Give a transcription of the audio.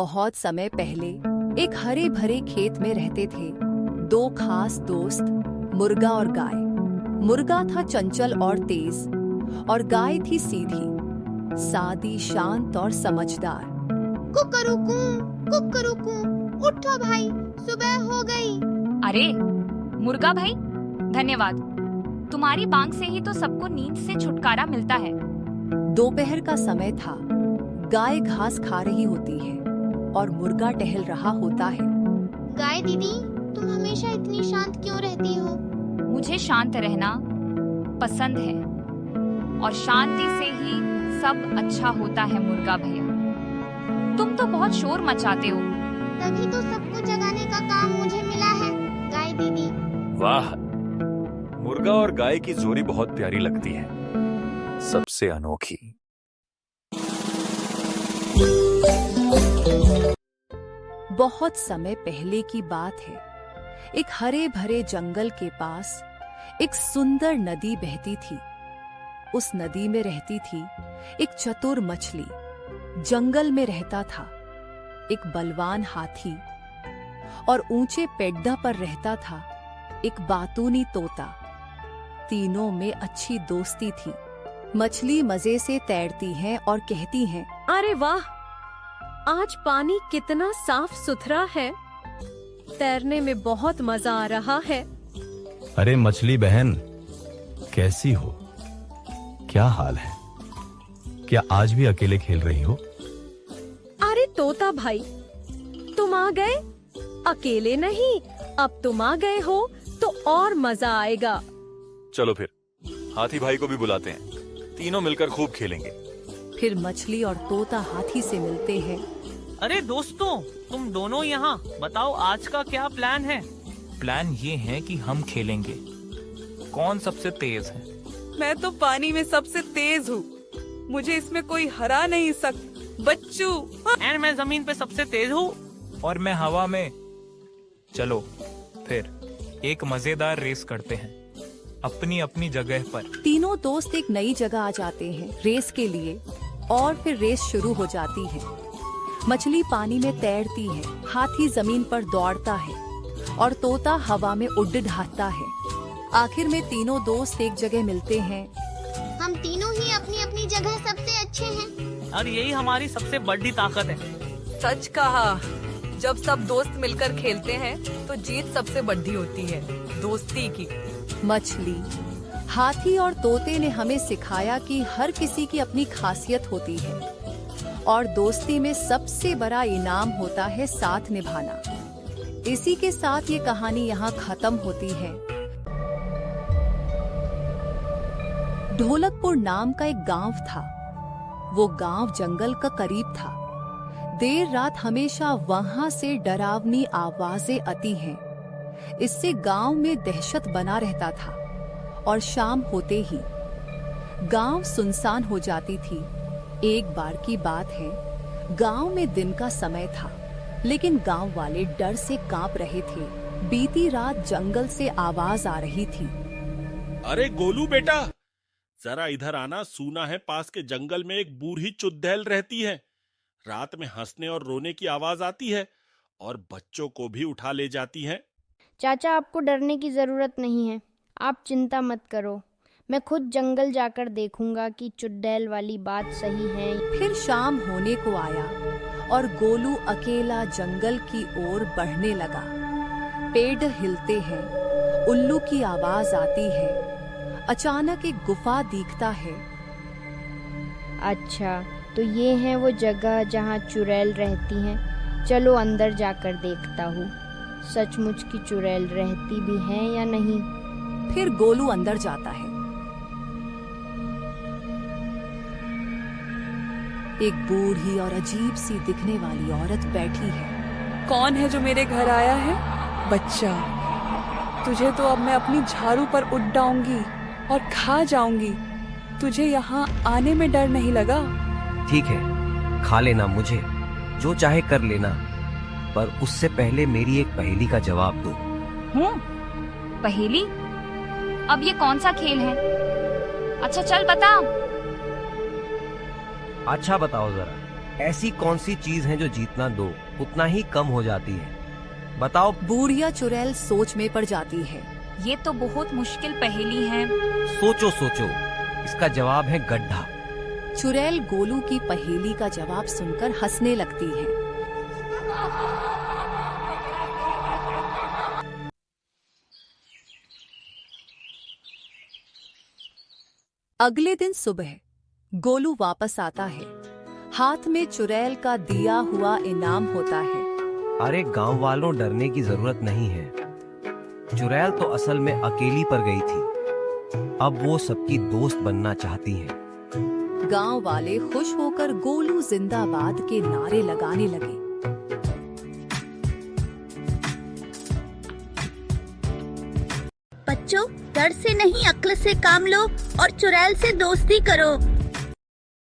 बहुत समय पहले एक हरे भरे खेत में रहते थे दो खास दोस्त, मुर्गा और गाय। मुर्गा था चंचल और तेज और गाय थी सीधी, सादी, शांत और समझदार। कुकरुकू, कुकरुकू, उठो भाई, सुबह हो गई। अरे मुर्गा भाई, धन्यवाद। तुम्हारी बांग से ही तो सबको नींद से छुटकारा मिलता है। दोपहर का समय था। गाय घास खा रही होती है और मुर्गा टहल रहा होता है। गाय दीदी, तुम हमेशा इतनी शांत क्यों रहती हो? मुझे शांत रहना पसंद है और शांति से ही सब अच्छा होता है। मुर्गा भैया, तुम तो बहुत शोर मचाते हो। तभी तो सबको जगाने का काम मुझे मिला है, गाय दीदी। वाह, मुर्गा और गाय की जोड़ी बहुत प्यारी लगती है, सबसे अनोखी। बहुत समय पहले की बात है। एक हरे भरे जंगल के पास एक सुंदर नदी बहती थी। उस नदी में रहती थी एक चतुर मछली। जंगल में रहता था एक बलवान हाथी और ऊंचे पेड्डा पर रहता था एक बातूनी तोता। तीनों में अच्छी दोस्ती थी। मछली मजे से तैरती हैं और कहती हैं, अरे वाह, आज पानी कितना साफ सुथरा है, तैरने में बहुत मजा आ रहा है। अरे मछली बहन, कैसी हो? क्या हाल है? क्या आज भी अकेले खेल रही हो? अरे तोता भाई, तुम आ गए? अकेले नहीं, अब तुम आ गए हो तो और मजा आएगा। चलो फिर हाथी भाई को भी बुलाते हैं, तीनों मिलकर खूब खेलेंगे। फिर मछली और तोता हाथी से मिलते हैं। अरे दोस्तों, तुम दोनों यहाँ, बताओ आज का क्या प्लान है? प्लान ये है कि हम खेलेंगे कौन सबसे तेज है। मैं तो पानी में सबसे तेज हूँ, मुझे इसमें कोई हरा नहीं सकता। बच्चू। एंड मैं जमीन पे सबसे तेज हूँ। और मैं हवा में। चलो फिर एक मजेदार रेस करते हैं, अपनी अपनी जगह पर। तीनों दोस्त एक नई जगह आ जाते हैं रेस के लिए और फिर रेस शुरू हो जाती है। मछली पानी में तैरती है, हाथी जमीन पर दौड़ता है और तोता हवा में उड़ ढाता है। आखिर में तीनों दोस्त एक जगह मिलते हैं। हम तीनों ही अपनी अपनी जगह सबसे अच्छे हैं और यही हमारी सबसे बड़ी ताकत है। सच कहा, जब सब दोस्त मिलकर खेलते हैं तो जीत सबसे बड़ी होती है, दोस्ती की। मछली, हाथी और तोते ने हमें सिखाया कि हर किसी की अपनी खासियत होती है और दोस्ती में सबसे बड़ा इनाम होता है साथ निभाना। इसी के साथ ये कहानी यहाँ खत्म होती है। ढोलकपुर नाम का एक गांव था। वो गांव जंगल का करीब था। देर रात हमेशा वहां से डरावनी आवाजें आती हैं। इससे गांव में दहशत बना रहता था और शाम होते ही गांव सुनसान हो जाती थी। एक बार की बात है, गांव में दिन का समय था, लेकिन गांव वाले डर से कांप रहे थे। बीती रात जंगल से आवाज आ रही थी। अरे गोलू बेटा, जरा इधर आना। सुना है पास के जंगल में एक बूढ़ी चुड़ैल रहती है। रात में हंसने और रोने की आवाज आती है और बच्चों को भी उठा ले जाती है। चाचा, आपको डरने की जरूरत नहीं है, आप चिंता मत करो। मैं खुद जंगल जाकर देखूंगा कि चुड़ैल वाली बात सही है। फिर शाम होने को आया और गोलू अकेला जंगल की ओर बढ़ने लगा। पेड़ हिलते हैं, उल्लू की आवाज आती है। अचानक एक गुफा दिखता है। अच्छा, तो ये है वो जगह जहाँ चुड़ैल रहती हैं। चलो अंदर जाकर देखता हूँ, सचमुच की चुड़ैल रहती भी है या नहीं। फिर गोलू अंदर जाता है। एक बूढ़ी और अजीब सी दिखने वाली औरत बैठी है। कौन है जो मेरे घर आया है? बच्चा, तुझे तो अब मैं अपनी झाड़ू पर उड़ डाऊंगी और खा जाऊंगी। तुझे यहाँ आने में डर नहीं लगा? ठीक है, खा लेना, मुझे जो चाहे कर लेना, पर उससे पहले मेरी एक पहेली का जवाब दो। पहेली? अब ये कौन सा खेल है? अच्छा चल बता। अच्छा बताओ जरा, ऐसी कौन सी चीज है जो जितना दो उतना ही कम हो जाती है? बताओ। बूढ़िया चुड़ैल सोच में पड़ जाती है। ये तो बहुत मुश्किल पहेली है। सोचो सोचो, इसका जवाब है गड्ढा। चुड़ैल गोलू की पहेली का जवाब सुनकर हंसने लगती है। अगले दिन सुबह गोलू वापस आता है। हाथ में चुड़ैल का दिया हुआ इनाम होता है। अरे गांव वालों, डरने की जरूरत नहीं है। चुड़ैल तो असल में अकेली पर गई थी, अब वो सबकी दोस्त बनना चाहती हैं। गांव वाले खुश होकर गोलू जिंदाबाद के नारे लगाने लगे। बच्चों, डर से नहीं अक्ल से काम लो और चुड़ैल से दोस्ती करो।